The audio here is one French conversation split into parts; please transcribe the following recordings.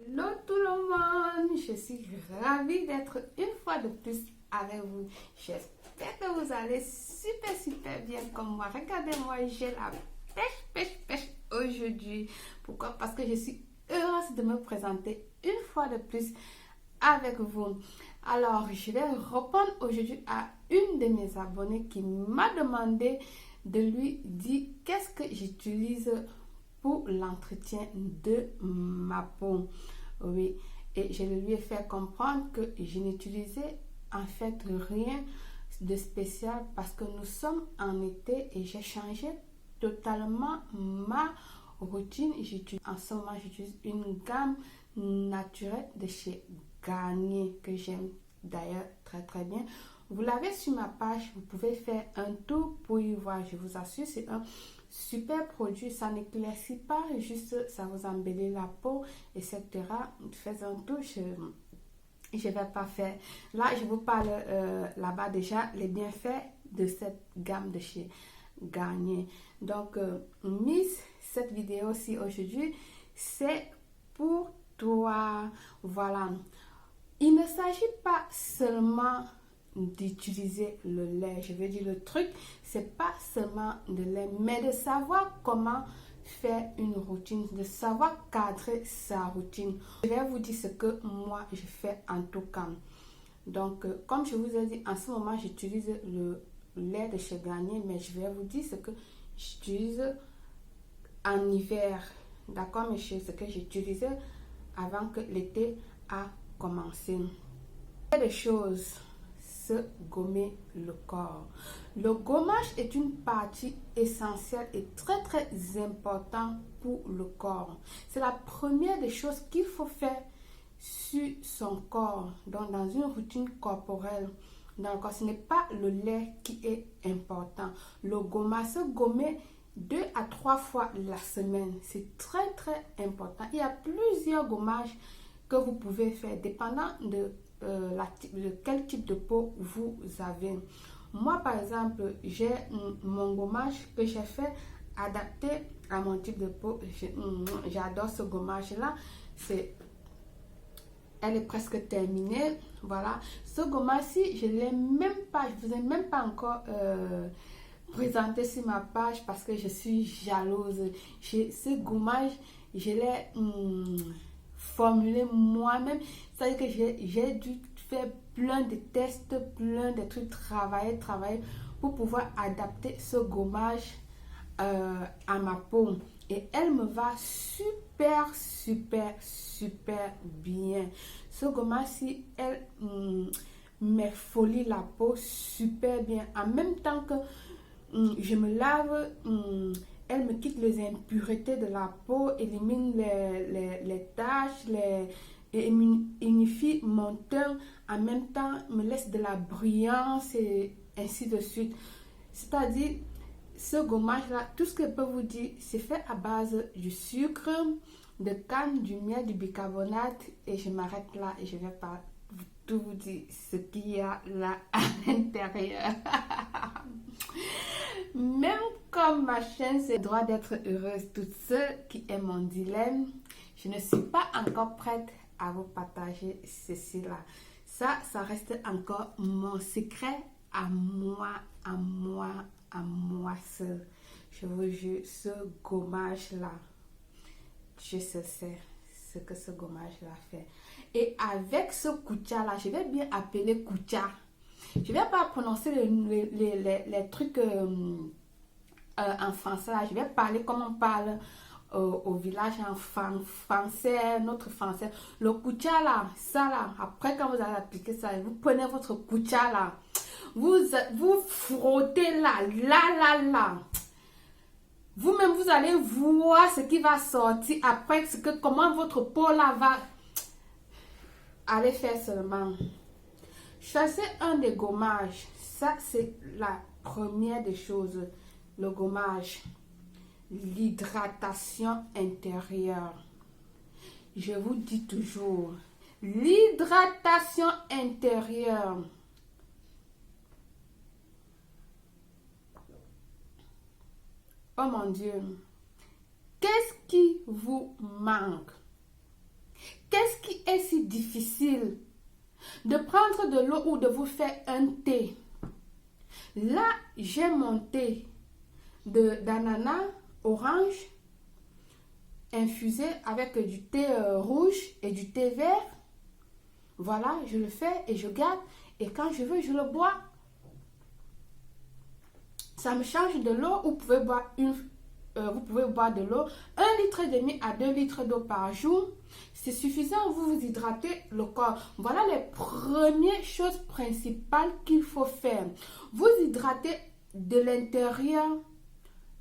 Hello tout le monde, je suis ravie d'être une fois de plus avec vous. J'espère que vous allez super bien comme moi. Regardez-moi, j'ai la pêche aujourd'hui. Pourquoi? Parce que je suis heureuse de me présenter une fois de plus avec vous. Alors, je vais répondre aujourd'hui à une de mes abonnées qui m'a demandé de lui dire qu'est-ce que j'utilise pour l'entretien de ma peau. Oui, et je lui ai fait comprendre que je n'utilisais en fait rien de spécial parce que nous sommes en été et j'ai changé totalement ma routine. En ce moment, j'utilise une gamme naturelle de chez Garnier que j'aime d'ailleurs très bien. Vous l'avez sur ma page, vous pouvez faire un tour pour y voir. Je vous assure, c'est un super produit, ça n'éclaircit pas, juste ça vous embellit la peau, etc. Faites un tour, je ne vais pas faire. Là, je vous parle là-bas déjà les bienfaits de cette gamme de chez Garnier. Donc, Miss, cette vidéo-ci aujourd'hui, c'est pour toi. Voilà. Il ne s'agit pas seulement d'utiliser le lait. Je veux dire, le truc, c'est pas seulement de lait, mais de savoir comment faire une routine, de savoir cadrer sa routine. Je vais vous dire ce que moi je fais en tout cas. Donc, comme je vous ai dit, en ce moment, j'utilise le lait de chez Garnier, mais je vais vous dire ce que j'utilise en hiver. D'accord, mais ce que j'utilisais avant que l'été a commencé. Des choses, se gommer le corps. Le gommage est une partie essentielle et très importante pour le corps. C'est la première des choses qu'il faut faire sur son corps, donc dans une routine corporelle. Donc, ce n'est pas le lait qui est important. Le gommage, se gommer 2 à 3 fois la semaine, c'est très important. Il y a plusieurs gommages que vous pouvez faire dépendant de quel type de peau vous avez. Moi, par exemple, j'ai mon gommage que j'ai fait adapté à mon type de peau. J'adore ce gommage-là. Elle est presque terminée. Voilà. Ce gommage-ci, je ne vous ai même pas encore présenté sur ma page parce que je suis jalouse. Ce gommage, je l'ai formulé moi-même. C'est-à-dire que j'ai dû faire plein de tests, plein de trucs, travailler pour pouvoir adapter ce gommage à ma peau. Et elle me va super bien. Ce gommage-ci, elle m'exfolie la peau super bien. En même temps que je me lave, elle me quitte les impuretés de la peau, élimine les taches, et unifie mon teint, en même temps me laisse de la brillance et ainsi de suite. C'est-à-dire, ce gommage-là, tout ce que je peux vous dire, c'est fait à base du sucre, de canne, du miel, du bicarbonate, et je m'arrête là et je vais pas tout vous dire ce qu'il y a là à l'intérieur. Même comme ma chaîne, c'est le droit d'être heureuse toute seule, qui est mon dilemme, je ne suis pas encore prête à vous partager ceci-là. Ça reste encore mon secret à moi seule. Je vous jure, ce gommage-là, je sais ce que ce gommage-là fait. Et avec ce koutia-là, je vais bien appeler koutia. Je ne vais pas prononcer les trucs en français. Là. Je vais parler comme on parle au village en français, notre français. Le koutia là, ça là, après quand vous allez appliquer ça, vous prenez votre koutia là, vous frottez là. Vous-même, vous allez voir ce qui va sortir après, comment votre peau là va aller faire seulement. Choisissez un des gommages. Ça, c'est la première des choses. Le gommage. L'hydratation intérieure. Je vous dis toujours, l'hydratation intérieure. Oh mon Dieu. Qu'est-ce qui vous manque? Qu'est-ce mettre de l'eau ou de vous faire un thé. Là, j'ai mon thé d'ananas orange infusé avec du thé rouge et du thé vert. Voilà, je le fais et je garde. Et quand je veux, je le bois. Ça me change de l'eau. Vous pouvez boire de l'eau 1,5 litre à 2 litres d'eau par jour. C'est suffisant, vous hydratez le corps. Voilà les premières choses principales qu'il faut faire. Vous hydratez de l'intérieur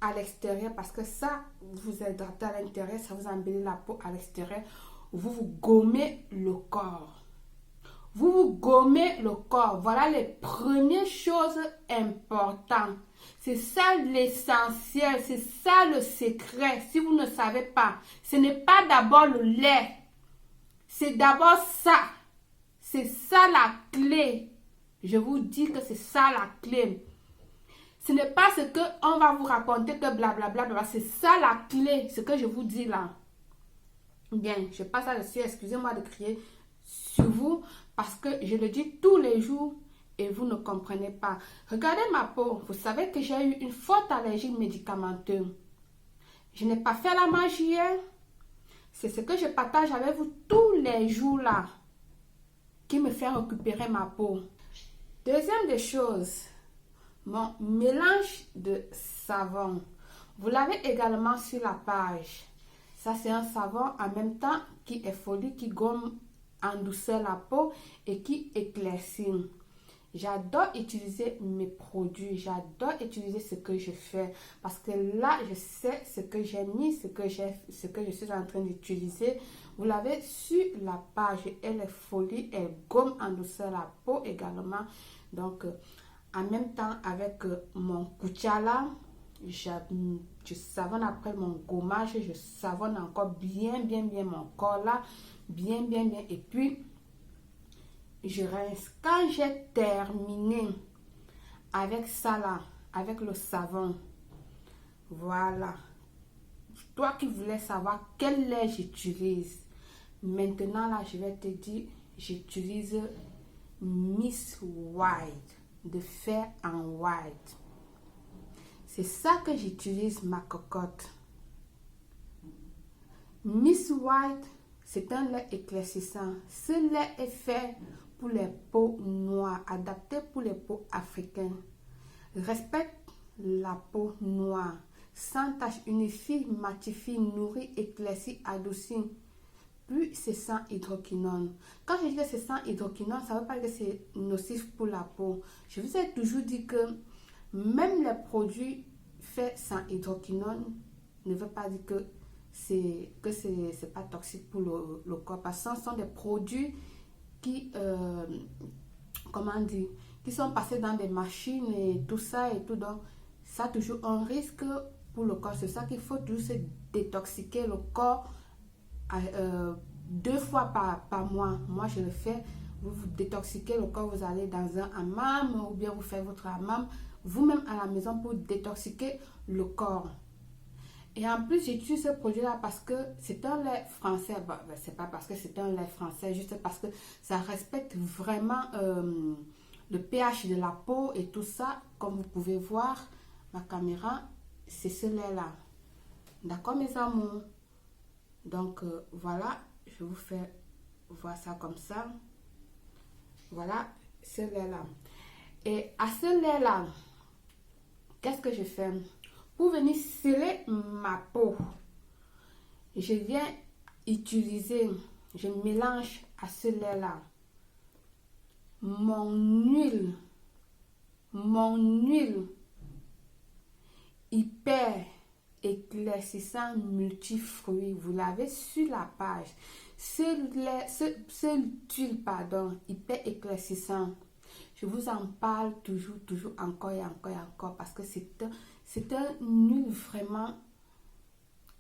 à l'extérieur parce que ça, vous hydratez à l'intérieur, ça vous embellit la peau à l'extérieur. Vous gommez le corps. Vous gommez le corps. Voilà les premières choses importantes. C'est ça l'essentiel, c'est ça le secret. Si vous ne savez pas, ce n'est pas d'abord le lait. C'est d'abord ça. C'est ça la clé. Je vous dis que c'est ça la clé. Ce n'est pas ce qu'on va vous raconter que blablabla. Bla, bla. C'est ça la clé, ce que je vous dis là. Bien, je passe là-dessus. Excusez-moi de crier sur vous parce que je le dis tous les jours et vous ne comprenez pas. Regardez ma peau. Vous savez que j'ai eu une forte allergie médicamenteuse. Je n'ai pas fait la magie. C'est ce que je partage avec vous tous les jours là qui me fait récupérer ma peau. Deuxième des choses, mon mélange de savon. Vous l'avez également sur la page. Ça, c'est un savon en même temps qui est folie, qui gomme en douceur la peau et qui éclaircit. J'adore utiliser mes produits, j'adore utiliser ce que je fais parce que là, je sais ce que j'ai mis, ce que je suis en train d'utiliser. Vous l'avez sur la page, elle est folie, elle gomme en douceur la peau également. Donc, en même temps avec mon Kuchala, je savonne après mon gommage, je savonne encore bien mon corps là, bien. Et puis, je rince. Quand j'ai terminé avec ça là, avec le savon, voilà. Toi qui voulais savoir quel lait j'utilise, maintenant là, je vais te dire, j'utilise Miss White, de fer en white. C'est ça que j'utilise, ma cocotte. Miss White, c'est un lait éclaircissant. Ce lait est fait pour les peaux noires, adapté pour les peaux africaines. Respecte la peau noire. Sans tache, unifie, matifie, nourrit, éclaircit, adoucit. Puis c'est sans hydroquinone. Quand je dis que c'est sans hydroquinone, ça ne veut pas dire que c'est nocif pour la peau. Je vous ai toujours dit que même les produits faits sans hydroquinone ne veut pas dire que c'est pas toxique pour le corps. Parce que ce sont des produits qui, comment dire, qui sont passés dans des machines et tout ça et tout. Donc, ça a toujours un risque pour le corps. C'est ça qu'il faut toujours se détoxiquer le corps 2 fois par mois. Moi, je le fais. Vous détoxiquez le corps, vous allez dans un hammam ou bien vous faites votre hammam vous-même à la maison pour détoxiquer le corps. Et en plus, j'utilise ce produit-là parce que c'est un lait français. Bon, c'est pas parce que c'est un lait français, juste parce que ça respecte vraiment le pH de la peau et tout ça. Comme vous pouvez voir, ma caméra, c'est ce lait-là. D'accord, mes amours? Donc, voilà, je vous fais voir ça comme ça. Voilà, ce lait-là. Et à ce lait-là, qu'est-ce que je fais? Pour venir sceller ma peau, je viens utiliser, je mélange à ce lait-là mon huile hyper éclaircissant multifruits. Vous l'avez sur la page. Ce huile, pardon, hyper éclaircissant. Je vous en parle toujours, encore et encore parce que c'est un huile vraiment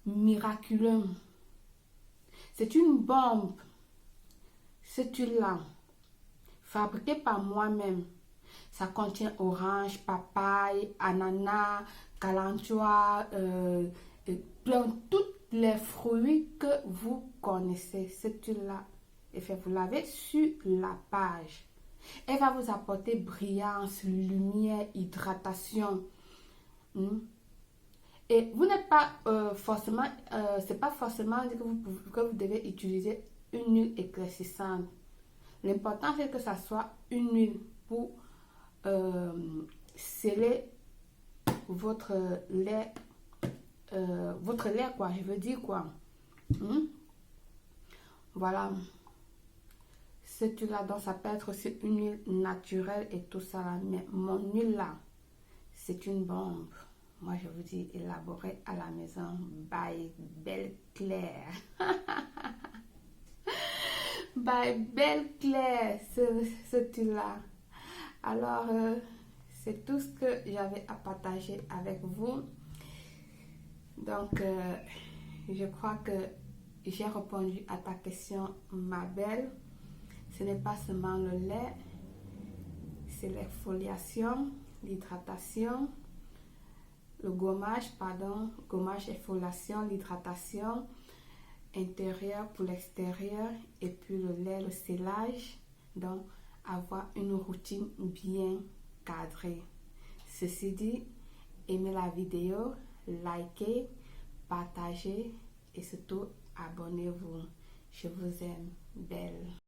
miraculeux. C'est une bombe. Cette huile-là, fabriquée par moi-même. Ça contient orange, papaye, ananas, calanchois, tous les fruits que vous connaissez. Cette huile-là, vous l'avez sur la page. Elle va vous apporter brillance, lumière, hydratation. Et vous n'êtes pas forcément, c'est pas forcément que vous devez utiliser une huile éclaircissante. L'important c'est que ça soit une huile pour sceller votre lait, quoi, je veux dire quoi. Voilà. Cette huile là, donc ça peut être aussi une huile naturelle et tout ça là, mais mon huile là, c'est une bombe. Moi je vous dis, élaborée à la maison by Belle Claire. By Belle Claire, cette huile là. Alors c'est tout ce que j'avais à partager avec vous. Donc je crois que j'ai répondu à ta question, ma belle. Ce n'est pas seulement le lait, c'est l'exfoliation, l'hydratation, le gommage, exfoliation, l'hydratation intérieure pour l'extérieur et puis le lait, le scellage. Donc, avoir une routine bien cadrée. Ceci dit, aimez la vidéo, likez, partagez et surtout abonnez-vous. Je vous aime, belle.